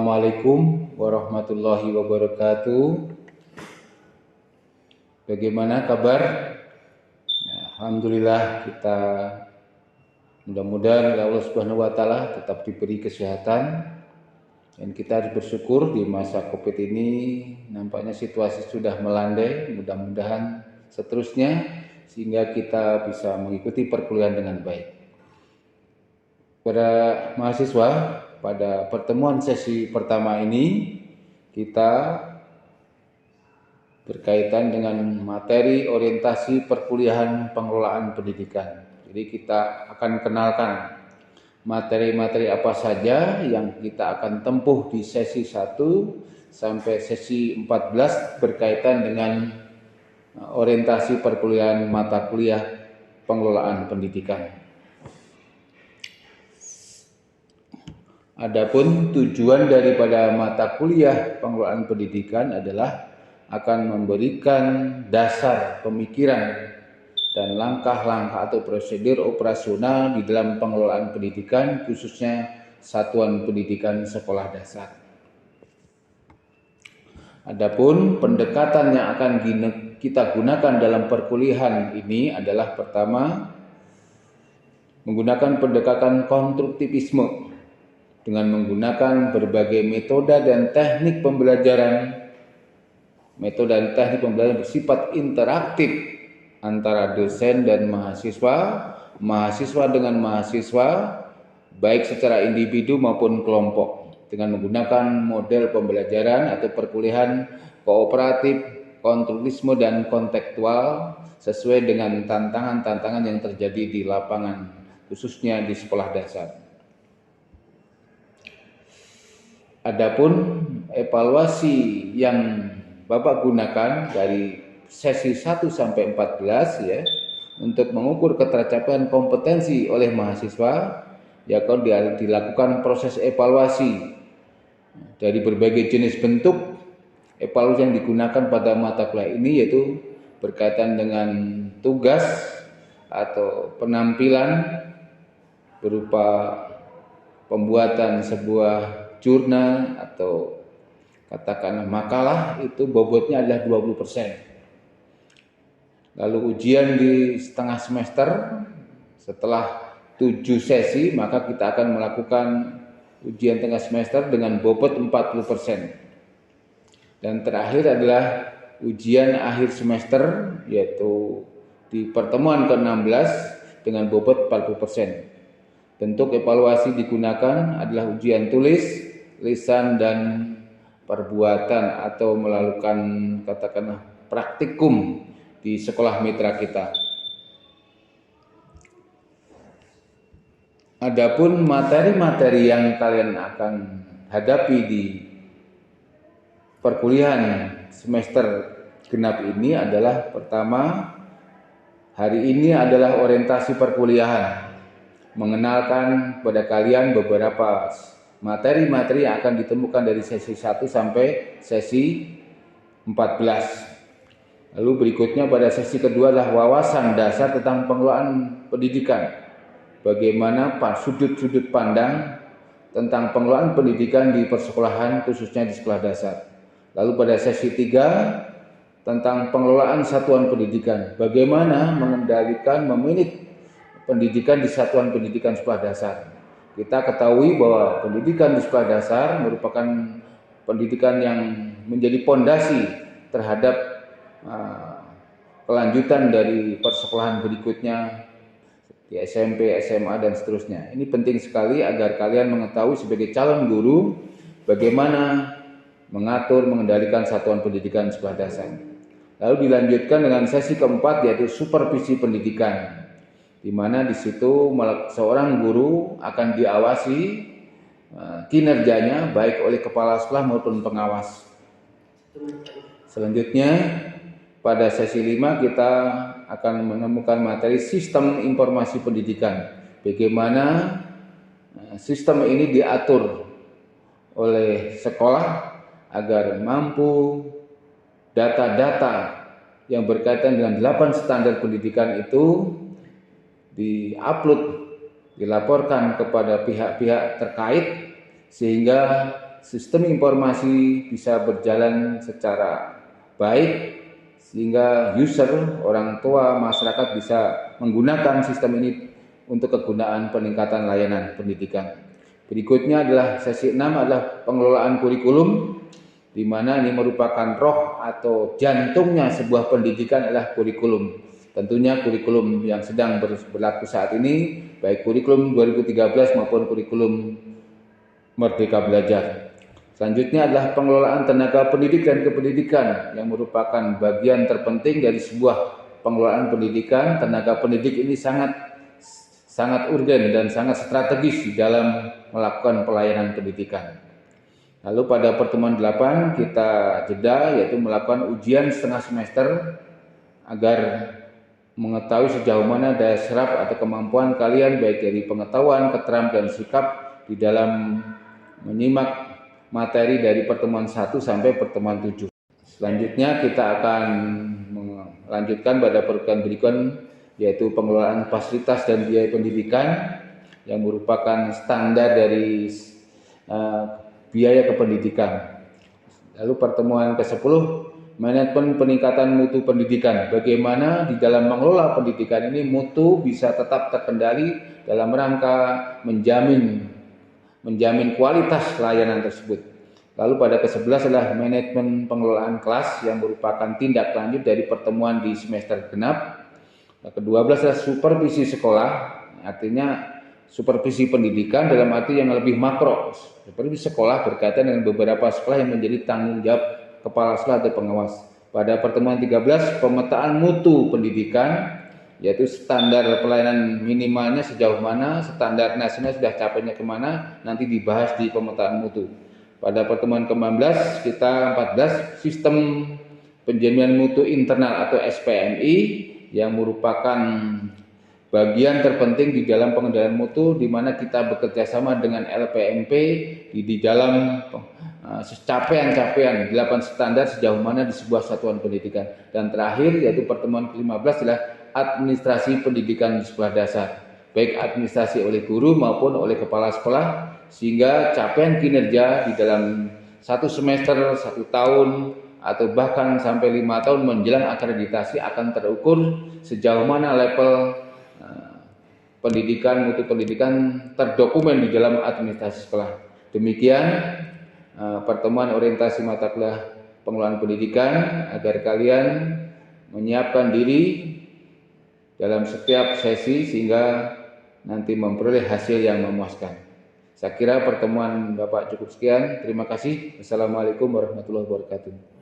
Assalamualaikum warahmatullahi wabarakatuh. Bagaimana kabar? Alhamdulillah, kita mudah-mudahan Allah Subhanahu wa taala tetap diberi kesehatan, dan kita harus bersyukur di masa Covid ini nampaknya situasi sudah melandai, mudah-mudahan seterusnya sehingga kita bisa mengikuti perkuliahan dengan baik. Para mahasiswa, pada pertemuan sesi pertama ini kita berkaitan dengan materi orientasi perkuliahan pengelolaan pendidikan. Jadi kita akan kenalkan materi-materi apa saja yang kita akan tempuh di sesi 1 sampai sesi 14 berkaitan dengan orientasi perkuliahan mata kuliah pengelolaan pendidikan. Adapun tujuan daripada mata kuliah pengelolaan pendidikan adalah akan memberikan dasar pemikiran dan langkah-langkah atau prosedur operasional di dalam pengelolaan pendidikan, khususnya satuan pendidikan sekolah dasar. Adapun pendekatan yang akan kita gunakan dalam perkuliahan ini adalah pertama, menggunakan pendekatan konstruktivisme dengan menggunakan berbagai metode dan teknik pembelajaran. Metode dan teknik pembelajaran bersifat interaktif antara dosen dan mahasiswa, mahasiswa dengan mahasiswa, baik secara individu maupun kelompok, dengan menggunakan model pembelajaran atau perkuliahan kooperatif, konstruktivisme dan kontekstual sesuai dengan tantangan-tantangan yang terjadi di lapangan, khususnya di sekolah dasar. Adapun evaluasi yang Bapak gunakan dari sesi 1 sampai 14 ya, untuk mengukur ketercapaian kompetensi oleh mahasiswa, ya akan dilakukan proses evaluasi dari berbagai jenis bentuk evaluasi yang digunakan pada mata kuliah ini, yaitu berkaitan dengan tugas atau penampilan berupa pembuatan sebuah jurnal atau katakanlah makalah, itu bobotnya adalah 20%. Lalu ujian di setengah semester setelah 7 sesi, maka kita akan melakukan ujian tengah semester dengan bobot 40%. Dan terakhir adalah ujian akhir semester, yaitu di pertemuan ke-16 dengan bobot 40%. Bentuk evaluasi digunakan adalah ujian tulis, lisan, dan perbuatan atau melakukan katakanlah praktikum di sekolah mitra kita. Adapun materi-materi yang kalian akan hadapi di perkuliahan semester genap ini adalah pertama, hari ini adalah orientasi perkuliahan, mengenalkan pada kalian beberapa materi-materi yang akan ditemukan dari sesi 1 sampai sesi 14. Lalu berikutnya pada sesi kedua adalah wawasan dasar tentang pengelolaan pendidikan. Bagaimana sudut-sudut pandang tentang pengelolaan pendidikan di persekolahan, khususnya di sekolah dasar. Lalu pada sesi 3 tentang pengelolaan satuan pendidikan. Bagaimana mengendalikan, memanage pendidikan di satuan pendidikan sekolah dasar. Kita ketahui bahwa pendidikan di sekolah dasar merupakan pendidikan yang menjadi pondasi terhadap kelanjutan dari persekolahan berikutnya di SMP, SMA, dan seterusnya. Ini penting sekali agar kalian mengetahui sebagai calon guru bagaimana mengatur, mengendalikan satuan pendidikan sekolah dasar. Lalu dilanjutkan dengan sesi keempat, yaitu supervisi pendidikan, di mana di situ seorang guru akan diawasi kinerjanya baik oleh kepala sekolah maupun pengawas. Selanjutnya pada sesi 5 kita akan menemukan materi sistem informasi pendidikan. Bagaimana sistem ini diatur oleh sekolah agar mampu data-data yang berkaitan dengan 8 standar pendidikan itu diupload, dilaporkan kepada pihak-pihak terkait, sehingga sistem informasi bisa berjalan secara baik sehingga user, orang tua, masyarakat bisa menggunakan sistem ini untuk kegunaan peningkatan layanan pendidikan. Berikutnya adalah sesi 6 adalah pengelolaan kurikulum, di mana ini merupakan roh atau jantungnya sebuah pendidikan adalah kurikulum. Tentunya kurikulum yang sedang berlaku saat ini, baik kurikulum 2013 maupun kurikulum Merdeka Belajar. Selanjutnya adalah pengelolaan tenaga pendidik dan kependidikan yang merupakan bagian terpenting dari sebuah pengelolaan pendidikan. Tenaga pendidik ini sangat urgen dan sangat strategis di dalam melakukan pelayanan pendidikan. Lalu pada pertemuan 8 kita jeda, yaitu melakukan ujian setengah semester agar mengetahui sejauh mana daya serap atau kemampuan kalian baik dari pengetahuan, keterampilan, sikap di dalam menyimak materi dari pertemuan 1 sampai pertemuan 7. Selanjutnya kita akan melanjutkan pada program berikutnya, yaitu pengelolaan fasilitas dan biaya pendidikan yang merupakan standar dari biaya kependidikan. Lalu pertemuan ke-10, manajemen peningkatan mutu pendidikan. Bagaimana di dalam mengelola pendidikan ini mutu bisa tetap terkendali dalam rangka menjamin kualitas layanan tersebut. Lalu pada ke-11 adalah manajemen pengelolaan kelas yang merupakan tindak lanjut dari pertemuan di semester genap. Ke-12 adalah supervisi sekolah, artinya supervisi pendidikan dalam arti yang lebih makro. Supervisi sekolah berkaitan dengan beberapa sekolah yang menjadi tanggung jawab kepala sekolah atau pengawas. Pada pertemuan 13, pemetaan mutu pendidikan, yaitu standar pelayanan minimalnya sejauh mana, standar nasional sudah capainya kemana, nanti dibahas di pemetaan mutu. Pada pertemuan ke-14, kita 14, sistem penjaminan mutu internal atau SPMI yang merupakan bagian terpenting di dalam pengendalian mutu, di mana kita bekerja sama dengan LPMP di dalam capaian 8 standar sejauh mana di sebuah satuan pendidikan. Dan terakhir yaitu pertemuan ke-15 adalah administrasi pendidikan di sekolah dasar, baik administrasi oleh guru maupun oleh kepala sekolah, sehingga capaian kinerja di dalam 1 semester, 1 tahun, atau bahkan sampai 5 tahun menjelang akreditasi akan terukur sejauh mana level pendidikan, mutu pendidikan terdokumen di dalam administrasi sekolah. Demikian pertemuan orientasi mata kuliah pengelolaan pendidikan agar kalian menyiapkan diri dalam setiap sesi sehingga nanti memperoleh hasil yang memuaskan. Saya kira pertemuan Bapak cukup sekian. Terima kasih. Wassalamualaikum warahmatullahi wabarakatuh.